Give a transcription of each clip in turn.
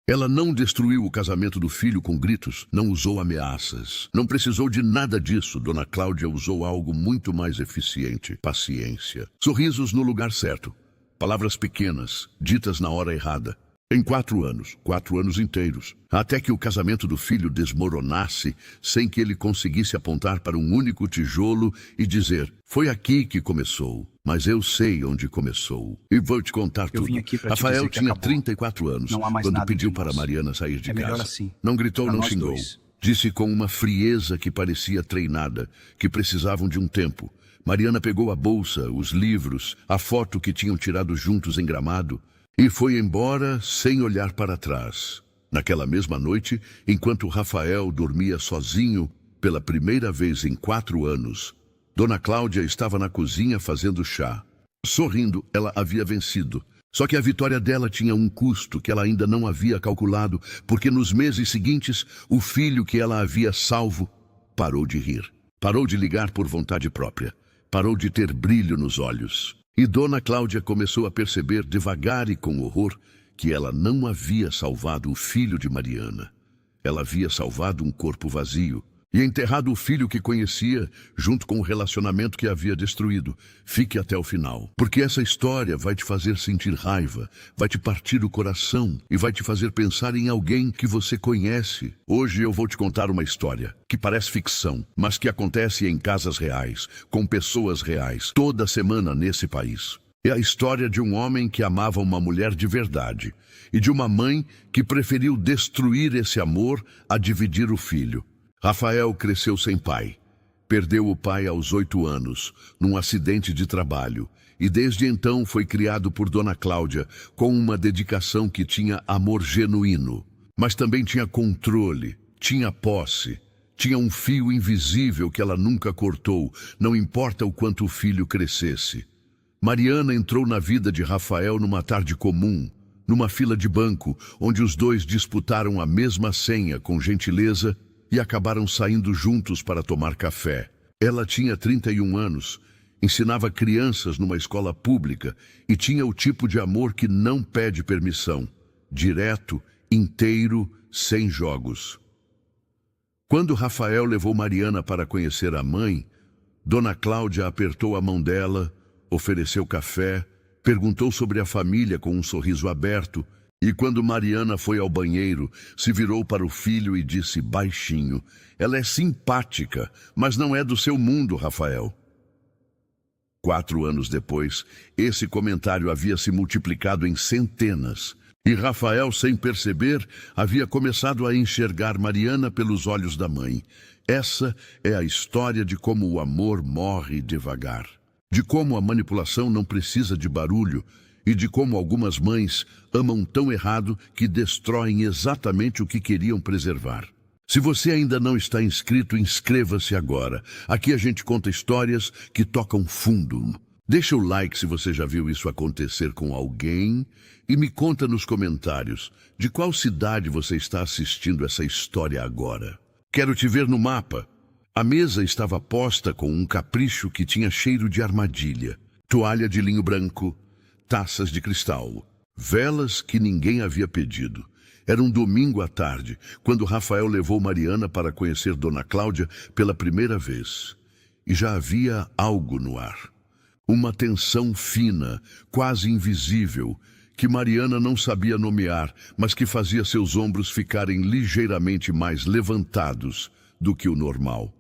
Ela não destruiu o casamento do filho com gritos, não usou ameaças. Não precisou de nada disso. Dona Cláudia usou algo muito mais eficiente: paciência. Sorrisos no lugar certo. Palavras pequenas, ditas na hora errada. Em 4 anos inteiros, até que o casamento do filho desmoronasse sem que ele conseguisse apontar para um único tijolo e dizer: foi aqui que começou, mas eu sei onde começou. E vou te contar tudo. Rafael tinha 34 anos quando pediu para Mariana sair de casa. Assim, não gritou, não xingou. Disse com uma frieza que parecia treinada, que precisavam de um tempo. Mariana pegou a bolsa, os livros, a foto que tinham tirado juntos em Gramado, e foi embora sem olhar para trás. Naquela mesma noite, enquanto Rafael dormia sozinho pela primeira vez em 4 anos, Dona Cláudia estava na cozinha fazendo chá. Sorrindo, ela havia vencido. Só que a vitória dela tinha um custo que ela ainda não havia calculado, porque nos meses seguintes, o filho que ela havia salvo parou de rir. Parou de ligar por vontade própria. Parou de ter brilho nos olhos. E Dona Cláudia começou a perceber devagar e com horror que ela não havia salvado o filho de Mariana. Ela havia salvado um corpo vazio e enterrado o filho que conhecia junto com o relacionamento que havia destruído. Fique até o final, porque essa história vai te fazer sentir raiva, vai te partir o coração e vai te fazer pensar em alguém que você conhece. Hoje eu vou te contar uma história que parece ficção, mas que acontece em casas reais, com pessoas reais, toda semana nesse país. É a história de um homem que amava uma mulher de verdade e de uma mãe que preferiu destruir esse amor a dividir o filho. Rafael cresceu sem pai. Perdeu o pai aos 8 anos, num acidente de trabalho, e desde então foi criado por Dona Cláudia com uma dedicação que tinha amor genuíno, mas também tinha controle, tinha posse, tinha um fio invisível que ela nunca cortou, não importa o quanto o filho crescesse. Mariana entrou na vida de Rafael numa tarde comum, numa fila de banco, onde os dois disputaram a mesma senha com gentileza e acabaram saindo juntos para tomar café. Ela tinha 31 anos, ensinava crianças numa escola pública e tinha o tipo de amor que não pede permissão, direto, inteiro, sem jogos. Quando Rafael levou Mariana para conhecer a mãe, Dona Cláudia apertou a mão dela, ofereceu café, perguntou sobre a família com um sorriso aberto. E quando Mariana foi ao banheiro, se virou para o filho e disse baixinho: ela é simpática, mas não é do seu mundo, Rafael. 4 anos depois, esse comentário havia se multiplicado em centenas. E Rafael, sem perceber, havia começado a enxergar Mariana pelos olhos da mãe. Essa é a história de como o amor morre devagar. De como a manipulação não precisa de barulho, e de como algumas mães amam tão errado que destroem exatamente o que queriam preservar. Se você ainda não está inscrito, inscreva-se agora. Aqui a gente conta histórias que tocam fundo. Deixa o like se você já viu isso acontecer com alguém e me conta nos comentários de qual cidade você está assistindo essa história agora. Quero te ver no mapa. A mesa estava posta com um capricho que tinha cheiro de armadilha. Toalha de linho branco, taças de cristal, velas que ninguém havia pedido. Era um domingo à tarde, quando Rafael levou Mariana para conhecer Dona Cláudia pela primeira vez. E já havia algo no ar. Uma tensão fina, quase invisível, que Mariana não sabia nomear, mas que fazia seus ombros ficarem ligeiramente mais levantados do que o normal.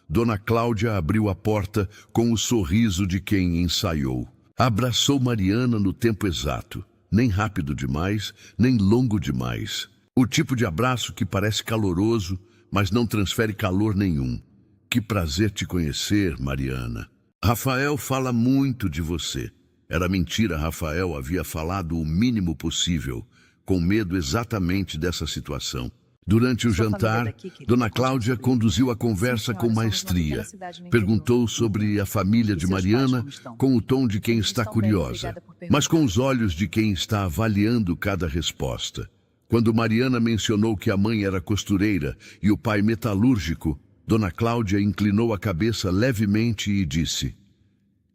Dona Cláudia abriu a porta com o sorriso de quem ensaiou. Abraçou Mariana no tempo exato, nem rápido demais, nem longo demais. O tipo de abraço que parece caloroso, mas não transfere calor nenhum. Que prazer te conhecer, Mariana. Rafael fala muito de você. Era mentira, Rafael havia falado o mínimo possível, com medo exatamente dessa situação. Durante o jantar, Dona Cláudia conduziu a conversa com maestria. Perguntou sobre a família de Mariana com o tom de quem está curiosa, mas com os olhos de quem está avaliando cada resposta. Quando Mariana mencionou que a mãe era costureira e o pai metalúrgico, Dona Cláudia inclinou a cabeça levemente e disse: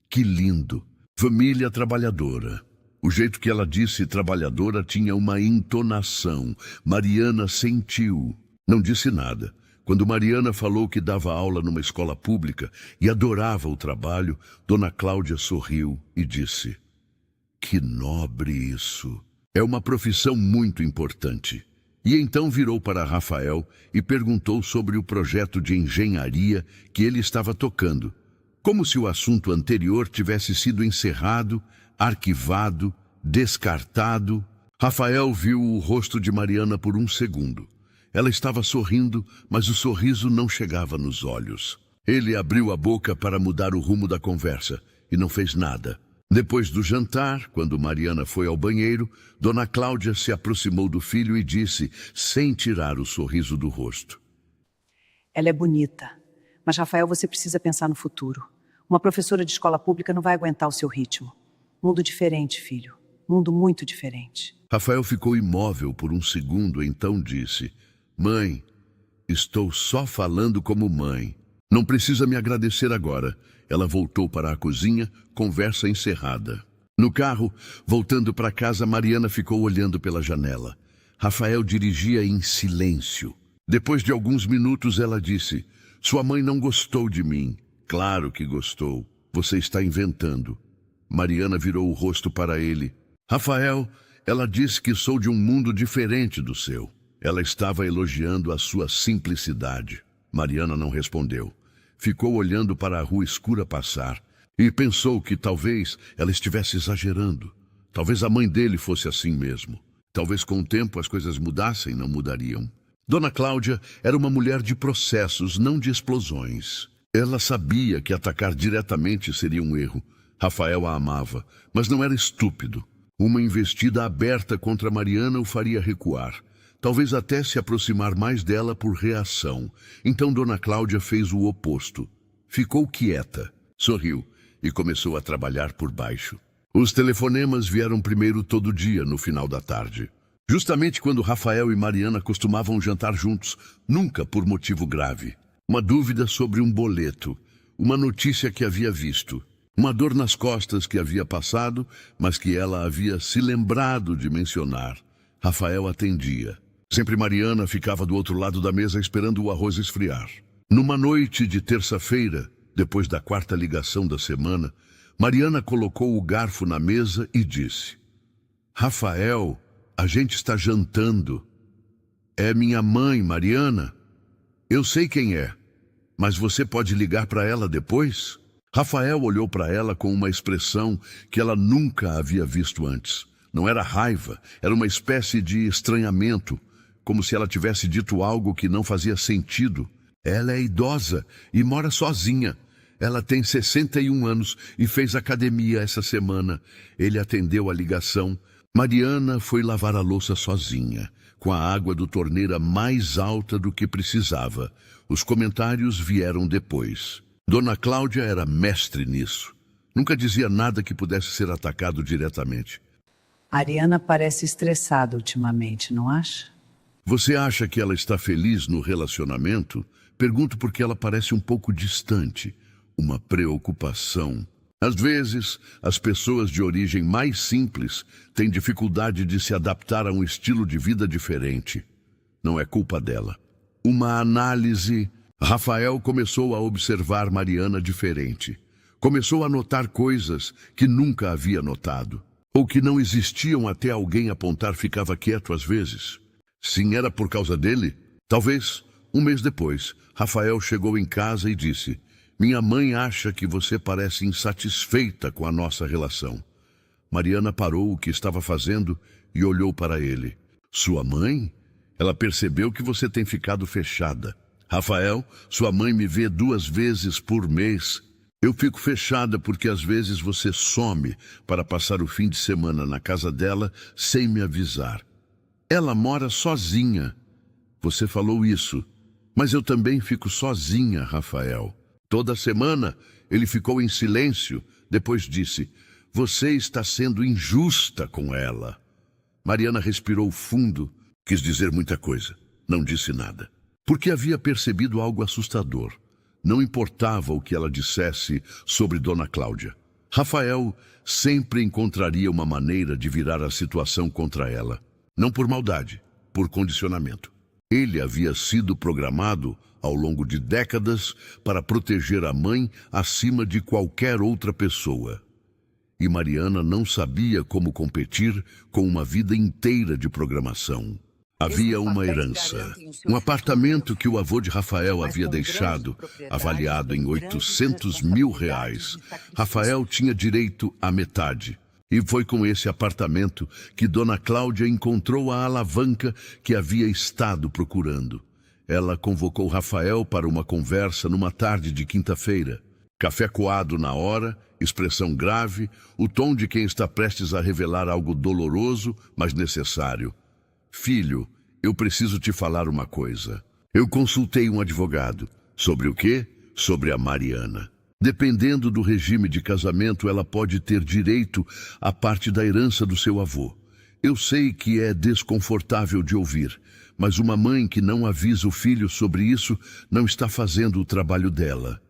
que lindo, família trabalhadora. O jeito que ela disse trabalhadora tinha uma entonação. Mariana sentiu. Não disse nada. Quando Mariana falou que dava aula numa escola pública e adorava o trabalho, Dona Cláudia sorriu e disse: "Que nobre isso! É uma profissão muito importante." E então virou para Rafael e perguntou sobre o projeto de engenharia que ele estava tocando, como se o assunto anterior tivesse sido encerrado, arquivado, descartado. Rafael viu o rosto de Mariana por um segundo. Ela estava sorrindo, mas o sorriso não chegava nos olhos. Ele abriu a boca para mudar o rumo da conversa e não fez nada. Depois do jantar, quando Mariana foi ao banheiro, Dona Cláudia se aproximou do filho e disse, sem tirar o sorriso do rosto: "Ela é bonita, mas Rafael, você precisa pensar no futuro. Uma professora de escola pública não vai aguentar o seu ritmo. Mundo diferente, filho. Mundo muito diferente." Rafael ficou imóvel por um segundo, então disse: "Mãe, estou só falando como mãe. Não precisa me agradecer agora." Ela voltou para a cozinha, conversa encerrada. No carro, voltando para casa, Mariana ficou olhando pela janela. Rafael dirigia em silêncio. Depois de alguns minutos, ela disse: "Sua mãe não gostou de mim." "Claro que gostou. Você está inventando." Mariana virou o rosto para ele. "Rafael, ela disse que sou de um mundo diferente do seu." Ela estava elogiando a sua simplicidade. Mariana não respondeu. Ficou olhando para a rua escura passar e pensou que talvez ela estivesse exagerando. Talvez a mãe dele fosse assim mesmo. Talvez com o tempo as coisas mudassem, não mudariam. Dona Cláudia era uma mulher de processos, não de explosões. Ela sabia que atacar diretamente seria um erro. Rafael a amava, mas não era estúpido. Uma investida aberta contra Mariana o faria recuar. Talvez até se aproximar mais dela por reação. Então Dona Cláudia fez o oposto. Ficou quieta, sorriu e começou a trabalhar por baixo. Os telefonemas vieram primeiro todo dia, no final da tarde. Justamente quando Rafael e Mariana costumavam jantar juntos, nunca por motivo grave. Uma dúvida sobre um boleto, uma notícia que havia visto, uma dor nas costas que havia passado, mas que ela havia se lembrado de mencionar. Rafael atendia. Sempre Mariana ficava do outro lado da mesa esperando o arroz esfriar. Numa noite de terça-feira, depois da quarta ligação da semana, Mariana colocou o garfo na mesa e disse: "Rafael, a gente está jantando." "É minha mãe, Mariana." "Eu sei quem é, mas você pode ligar para ela depois?" Rafael olhou para ela com uma expressão que ela nunca havia visto antes. Não era raiva, era uma espécie de estranhamento, como se ela tivesse dito algo que não fazia sentido. Ela é idosa e mora sozinha. Ela tem 61 anos e fez academia essa semana. Ele atendeu a ligação. Mariana foi lavar a louça sozinha, com a água do torneira mais alta do que precisava. Os comentários vieram depois. Dona Cláudia era mestre nisso. Nunca dizia nada que pudesse ser atacado diretamente. Ariana parece estressada ultimamente, não acha? "Você acha que ela está feliz no relacionamento?" Pergunto porque ela parece um pouco distante, uma preocupação. Às vezes, as pessoas de origem mais simples têm dificuldade de se adaptar a um estilo de vida diferente. Não é culpa dela. Uma análise. Rafael começou a observar Mariana diferente. Começou a notar coisas que nunca havia notado, ou que não existiam até alguém apontar. Ficava quieto às vezes. Sim, era por causa dele? Talvez. Um mês depois, Rafael chegou em casa e disse: "Minha mãe acha que você parece insatisfeita com a nossa relação." Mariana parou o que estava fazendo e olhou para ele. "Sua mãe? Ela percebeu que você tem ficado fechada." "Rafael, sua mãe me vê 2 vezes por mês. Eu fico fechada porque às vezes você some para passar o fim de semana na casa dela sem me avisar. Ela mora sozinha." "Você falou isso, mas eu também fico sozinha, Rafael." Toda semana ele ficou em silêncio, depois disse: "Você está sendo injusta com ela." Mariana respirou fundo, quis dizer muita coisa, não disse nada. Porque havia percebido algo assustador. Não importava o que ela dissesse sobre Dona Cláudia. Rafael sempre encontraria uma maneira de virar a situação contra ela. Não por maldade, por condicionamento. Ele havia sido programado ao longo de décadas para proteger a mãe acima de qualquer outra pessoa. E Mariana não sabia como competir com uma vida inteira de programação. Havia uma herança, um apartamento que o avô de Rafael havia deixado, avaliado em R$800 mil. Rafael tinha direito à metade. E foi com esse apartamento que Dona Cláudia encontrou a alavanca que havia estado procurando. Ela convocou Rafael para uma conversa numa tarde de quinta-feira. Café coado na hora, expressão grave, o tom de quem está prestes a revelar algo doloroso, mas necessário. Filho, eu preciso te falar uma coisa. Eu consultei um advogado. Sobre o quê? Sobre a Mariana. Dependendo do regime de casamento, ela pode ter direito à parte da herança do seu avô. Eu sei que é desconfortável de ouvir, mas uma mãe que não avisa o filho sobre isso não está fazendo o trabalho dela.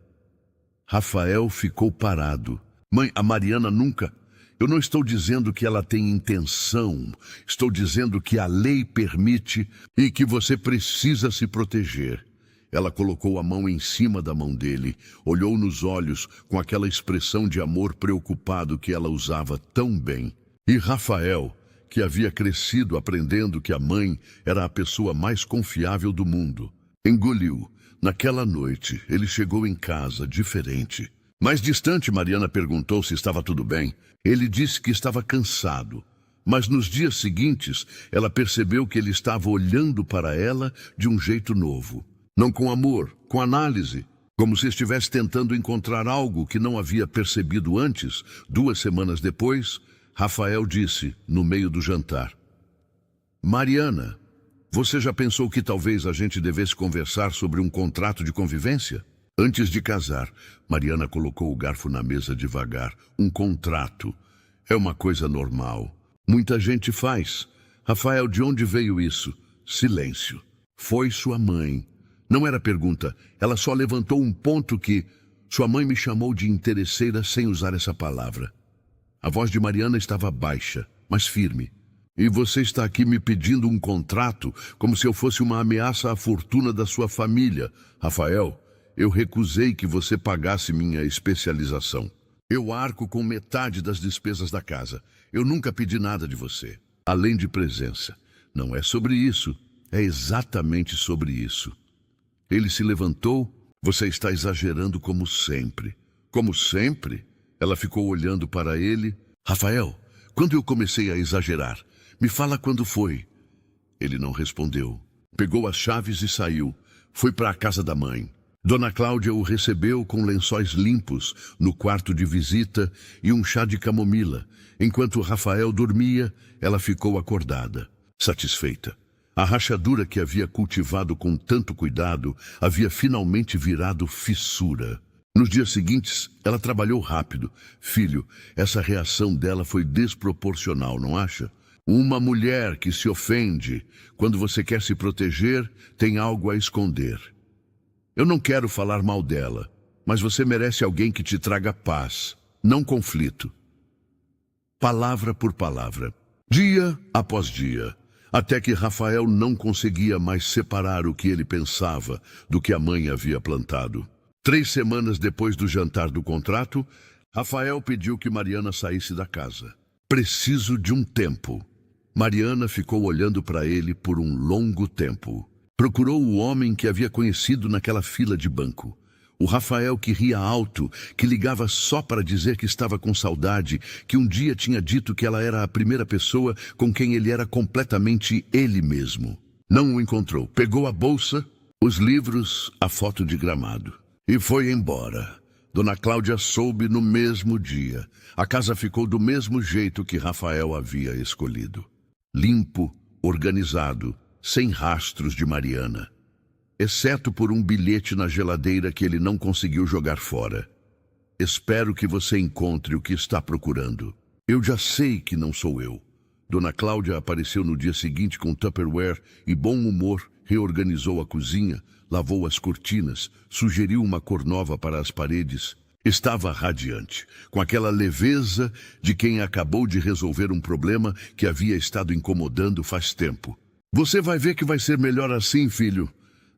Rafael ficou parado. Mãe, a Mariana nunca... Eu não estou dizendo que ela tem intenção. Estou dizendo que a lei permite e que você precisa se proteger. Ela colocou a mão em cima da mão dele, olhou nos olhos com aquela expressão de amor preocupado que ela usava tão bem. E Rafael, que havia crescido aprendendo que a mãe era a pessoa mais confiável do mundo, engoliu. Naquela noite, ele chegou em casa diferente. Mais distante, Mariana perguntou se estava tudo bem. Ele disse que estava cansado. Mas nos dias seguintes, ela percebeu que ele estava olhando para ela de um jeito novo. Não com amor, com análise. Como se estivesse tentando encontrar algo que não havia percebido antes. 2 semanas depois, Rafael disse, no meio do jantar: Mariana, você já pensou que talvez a gente devesse conversar sobre um contrato de convivência? Antes de casar, Mariana colocou o garfo na mesa devagar. Um contrato. É uma coisa normal. Muita gente faz. Rafael, de onde veio isso? Silêncio. Foi sua mãe. Não era pergunta. Ela só levantou um ponto que... Sua mãe me chamou de interesseira sem usar essa palavra. A voz de Mariana estava baixa, mas firme. E você está aqui me pedindo um contrato como se eu fosse uma ameaça à fortuna da sua família. Rafael... Eu recusei que você pagasse minha especialização. Eu arco com metade das despesas da casa. Eu nunca pedi nada de você, além de presença. Não é sobre isso. É exatamente sobre isso. Ele se levantou. Você está exagerando como sempre. Como sempre? Ela ficou olhando para ele. Rafael, quando eu comecei a exagerar? Me fala quando foi. Ele não respondeu. Pegou as chaves e saiu. Foi para a casa da mãe. Dona Cláudia o recebeu com lençóis limpos no quarto de visita e um chá de camomila. Enquanto Rafael dormia, ela ficou acordada, satisfeita. A rachadura que havia cultivado com tanto cuidado havia finalmente virado fissura. Nos dias seguintes, ela trabalhou rápido. Filho, essa reação dela foi desproporcional, não acha? Uma mulher que se ofende quando você quer se proteger tem algo a esconder. Eu não quero falar mal dela, mas você merece alguém que te traga paz, não conflito. Palavra por palavra, dia após dia, até que Rafael não conseguia mais separar o que ele pensava do que a mãe havia plantado. 3 semanas depois do jantar do contrato, Rafael pediu que Mariana saísse da casa. Preciso de um tempo. Mariana ficou olhando para ele por um longo tempo. Procurou o homem que havia conhecido naquela fila de banco. O Rafael que ria alto, que ligava só para dizer que estava com saudade, que um dia tinha dito que ela era a primeira pessoa com quem ele era completamente ele mesmo. Não o encontrou. Pegou a bolsa, os livros, a foto de Gramado. E foi embora. Dona Cláudia soube no mesmo dia. A casa ficou do mesmo jeito que Rafael havia escolhido. Limpo, organizado, sem rastros de Mariana, exceto por um bilhete na geladeira que ele não conseguiu jogar fora. Espero que você encontre o que está procurando. Eu já sei que não sou eu. Dona Cláudia apareceu no dia seguinte com Tupperware e bom humor, reorganizou a cozinha, lavou as cortinas, sugeriu uma cor nova para as paredes. Estava radiante, com aquela leveza de quem acabou de resolver um problema que havia estado incomodando faz tempo. Você vai ver que vai ser melhor assim, filho.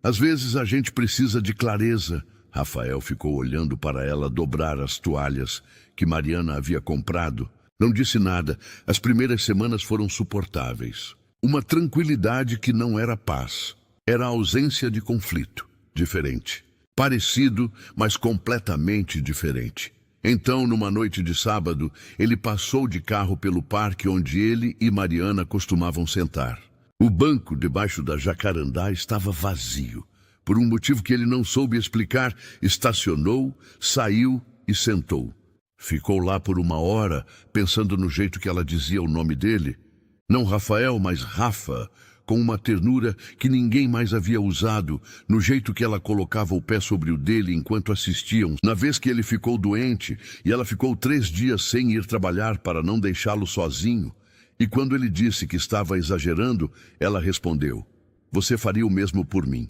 Às vezes a gente precisa de clareza. Rafael ficou olhando para ela dobrar as toalhas que Mariana havia comprado. Não disse nada. As primeiras semanas foram suportáveis. Uma tranquilidade que não era paz. Era a ausência de conflito. Diferente. Parecido, mas completamente diferente. Então, numa noite de sábado, ele passou de carro pelo parque onde ele e Mariana costumavam sentar. O banco debaixo da jacarandá estava vazio. Por um motivo que ele não soube explicar, estacionou, saiu e sentou. Ficou lá por uma hora, pensando no jeito que ela dizia o nome dele. Não Rafael, mas Rafa, com uma ternura que ninguém mais havia usado, no jeito que ela colocava o pé sobre o dele enquanto assistiam, na vez que ele ficou doente e ela ficou 3 dias sem ir trabalhar para não deixá-lo sozinho. E quando ele disse que estava exagerando, ela respondeu: "Você faria o mesmo por mim?"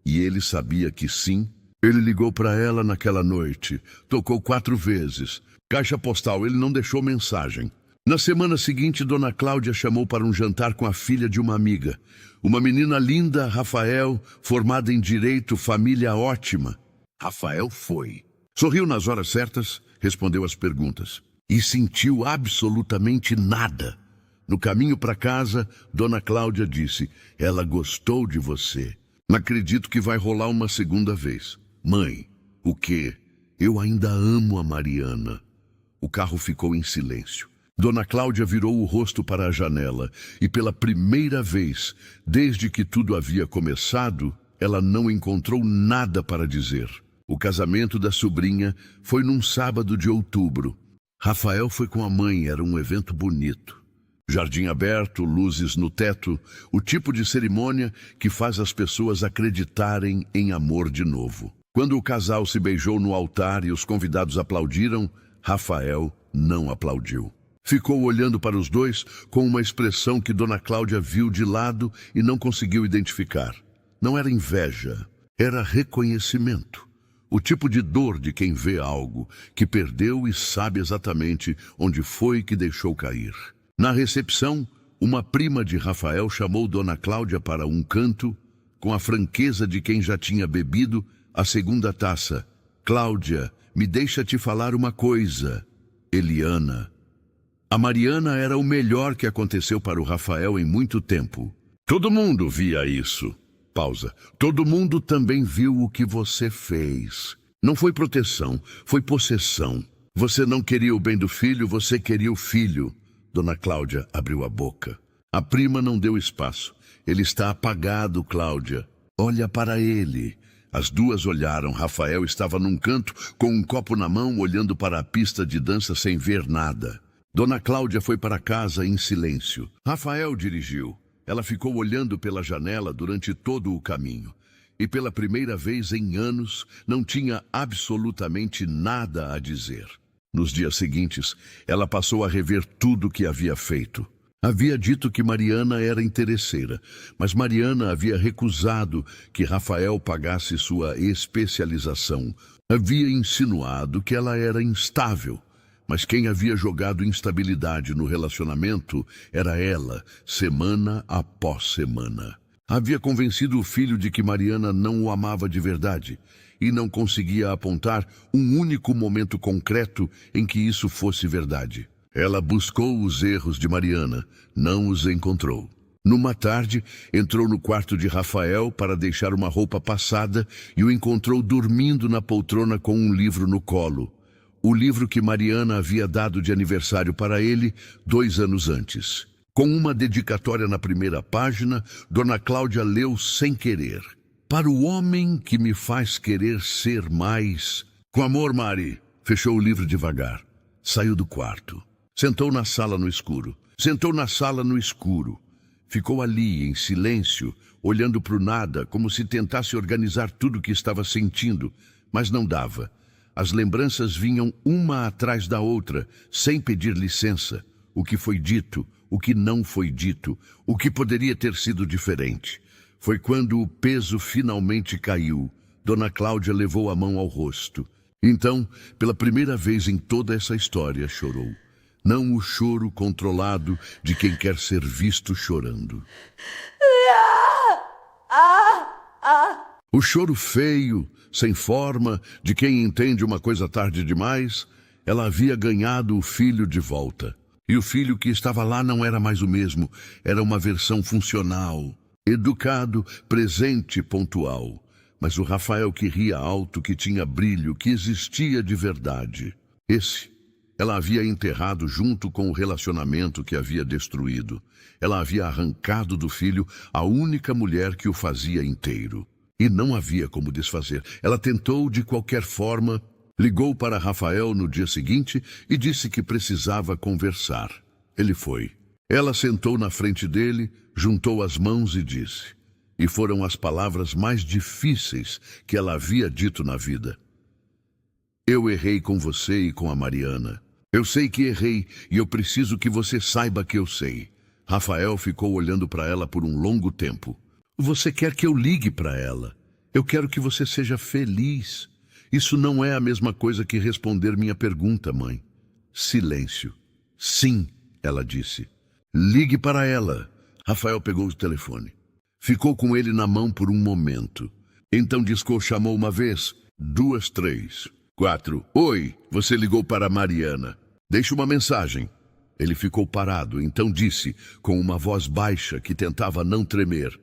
E ele sabia que sim. Ele ligou para ela naquela noite, tocou 4 vezes. Caixa postal, ele não deixou mensagem. Na semana seguinte, Dona Cláudia chamou para um jantar com a filha de uma amiga. Uma menina linda, Rafael, formada em direito, família ótima. Rafael foi. Sorriu nas horas certas, respondeu às perguntas. E sentiu absolutamente nada. No caminho para casa, Dona Cláudia disse: "Ela gostou de você. Não acredito que vai rolar uma segunda vez." "Mãe, o quê? Eu ainda amo a Mariana." O carro ficou em silêncio. Dona Cláudia virou o rosto para a janela e pela primeira vez, desde que tudo havia começado, ela não encontrou nada para dizer. O casamento da sobrinha foi num sábado de outubro. Rafael foi com a mãe, era um evento bonito. Jardim aberto, luzes no teto, o tipo de cerimônia que faz as pessoas acreditarem em amor de novo. Quando o casal se beijou no altar e os convidados aplaudiram, Rafael não aplaudiu. Ficou olhando para os dois com uma expressão que Dona Cláudia viu de lado e não conseguiu identificar. Não era inveja, era reconhecimento. O tipo de dor de quem vê algo, que perdeu e sabe exatamente onde foi que deixou cair. Na recepção, uma prima de Rafael chamou Dona Cláudia para um canto, com a franqueza de quem já tinha bebido a segunda taça. "Cláudia, me deixa te falar uma coisa. Eliana." A Mariana era o melhor que aconteceu para o Rafael em muito tempo. Todo mundo via isso. Pausa. Todo mundo também viu o que você fez. Não foi proteção, foi possessão. Você não queria o bem do filho, você queria o filho. Dona Cláudia abriu a boca. A prima não deu espaço. Ele está apagado, Cláudia. Olha para ele. As duas olharam. Rafael estava num canto, com um copo na mão, olhando para a pista de dança sem ver nada. Dona Cláudia foi para casa em silêncio. Rafael dirigiu. Ela ficou olhando pela janela durante todo o caminho. E pela primeira vez em anos, não tinha absolutamente nada a dizer. Nos dias seguintes, ela passou a rever tudo o que havia feito. Havia dito que Mariana era interesseira, mas Mariana havia recusado que Rafael pagasse sua especialização. Havia insinuado que ela era instável. Mas quem havia jogado instabilidade no relacionamento era ela, semana após semana. Havia convencido o filho de que Mariana não o amava de verdade e não conseguia apontar um único momento concreto em que isso fosse verdade. Ela buscou os erros de Mariana, não os encontrou. Numa tarde, entrou no quarto de Rafael para deixar uma roupa passada e o encontrou dormindo na poltrona com um livro no colo. O livro que Mariana havia dado de aniversário para ele 2 anos antes. Com uma dedicatória na primeira página, Dona Cláudia leu sem querer. "Para o homem que me faz querer ser mais... Com amor, Mari." Fechou o livro devagar. Saiu do quarto. Sentou na sala no escuro. Ficou ali, em silêncio, olhando para o nada, como se tentasse organizar tudo o que estava sentindo, mas não dava. As lembranças vinham uma atrás da outra, sem pedir licença. O que foi dito, o que não foi dito, o que poderia ter sido diferente. Foi quando o peso finalmente caiu. Dona Cláudia levou a mão ao rosto. Então, pela primeira vez em toda essa história, chorou. Não o choro controlado de quem quer ser visto chorando. O choro feio, sem forma, de quem entende uma coisa tarde demais. Ela havia ganhado o filho de volta. E o filho que estava lá não era mais o mesmo. Era uma versão funcional, educado, presente, pontual. Mas o Rafael que ria alto, que tinha brilho, que existia de verdade. Esse, ela havia enterrado junto com o relacionamento que havia destruído. Ela havia arrancado do filho a única mulher que o fazia inteiro. E não havia como desfazer. Ela tentou de qualquer forma, ligou para Rafael no dia seguinte e disse que precisava conversar. Ele foi. Ela sentou na frente dele, juntou as mãos e disse... E foram as palavras mais difíceis que ela havia dito na vida. Eu errei com você e com a Mariana. Eu sei que errei e eu preciso que você saiba que eu sei. Rafael ficou olhando para ela por um longo tempo. Você quer que eu ligue para ela? Eu quero que você seja feliz. Isso não é a mesma coisa que responder minha pergunta, mãe. Silêncio. Sim, ela disse. Ligue para ela. Rafael pegou o telefone. Ficou com ele na mão por um momento. Então discou, chamou uma vez, 2, 3, 4. Oi, você ligou para Mariana. Deixe uma mensagem. Ele ficou parado, então disse, com uma voz baixa que tentava não tremer.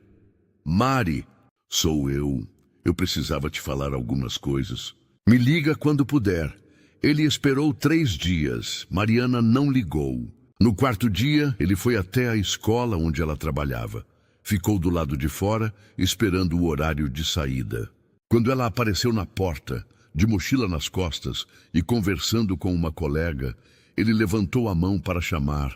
Mari, sou eu. Eu precisava te falar algumas coisas. Me liga quando puder. Ele esperou 3 dias. Mariana não ligou. No 4º dia, ele foi até a escola onde ela trabalhava. Ficou do lado de fora, esperando o horário de saída. Quando ela apareceu na porta, de mochila nas costas e conversando com uma colega, ele levantou a mão para chamar.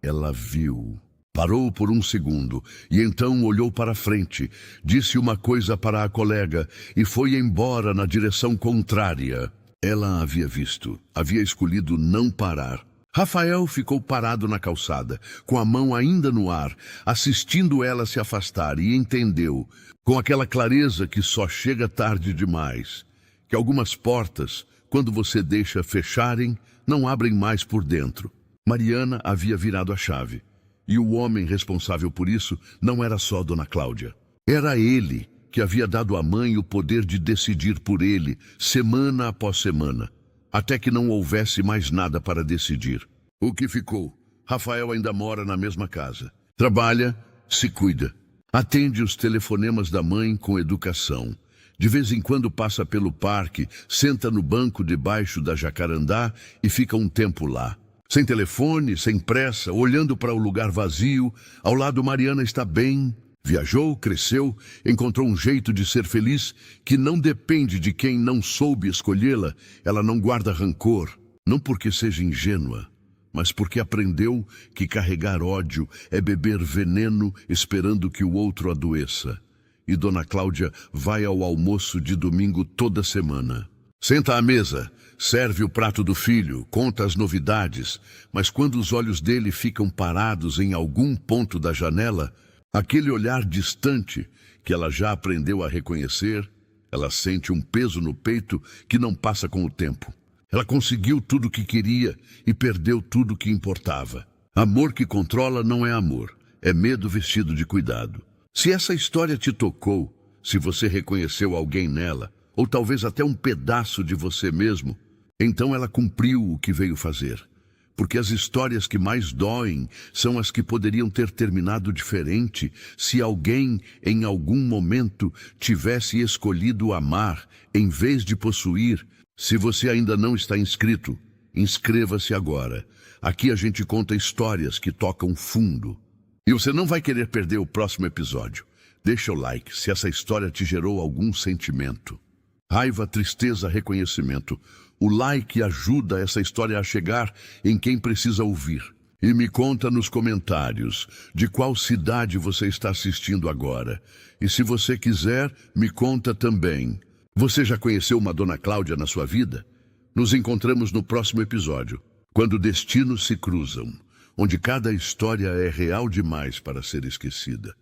Ela viu. Parou por um segundo e então olhou para frente, disse uma coisa para a colega e foi embora na direção contrária. Ela a havia visto, havia escolhido não parar. Rafael ficou parado na calçada, com a mão ainda no ar, assistindo ela se afastar e entendeu, com aquela clareza que só chega tarde demais, que algumas portas, quando você deixa fecharem, não abrem mais por dentro. Mariana havia virado a chave, e o homem responsável por isso não era só Dona Cláudia. Era ele que havia dado à mãe o poder de decidir por ele, semana após semana. Até que não houvesse mais nada para decidir. O que ficou? Rafael ainda mora na mesma casa. Trabalha, se cuida. Atende os telefonemas da mãe com educação. De vez em quando passa pelo parque, senta no banco debaixo da jacarandá e fica um tempo lá. Sem telefone, sem pressa, olhando para o lugar vazio, ao lado Mariana está bem. Viajou, cresceu, encontrou um jeito de ser feliz que não depende de quem não soube escolhê-la. Ela não guarda rancor, não porque seja ingênua, mas porque aprendeu que carregar ódio é beber veneno esperando que o outro adoeça. E Dona Cláudia vai ao almoço de domingo toda semana. Senta à mesa, serve o prato do filho, conta as novidades, mas quando os olhos dele ficam parados em algum ponto da janela, aquele olhar distante que ela já aprendeu a reconhecer, ela sente um peso no peito que não passa com o tempo. Ela conseguiu tudo o que queria e perdeu tudo o que importava. Amor que controla não é amor, é medo vestido de cuidado. Se essa história te tocou, se você reconheceu alguém nela, ou talvez até um pedaço de você mesmo, então ela cumpriu o que veio fazer. Porque as histórias que mais doem são as que poderiam ter terminado diferente se alguém, em algum momento, tivesse escolhido amar em vez de possuir. Se você ainda não está inscrito, inscreva-se agora. Aqui a gente conta histórias que tocam fundo. E você não vai querer perder o próximo episódio. Deixa o like se essa história te gerou algum sentimento. Raiva, tristeza, reconhecimento. O like ajuda essa história a chegar em quem precisa ouvir. E me conta nos comentários de qual cidade você está assistindo agora. E se você quiser, me conta também. Você já conheceu uma Dona Cláudia na sua vida? Nos encontramos no próximo episódio, quando destinos se cruzam, onde cada história é real demais para ser esquecida.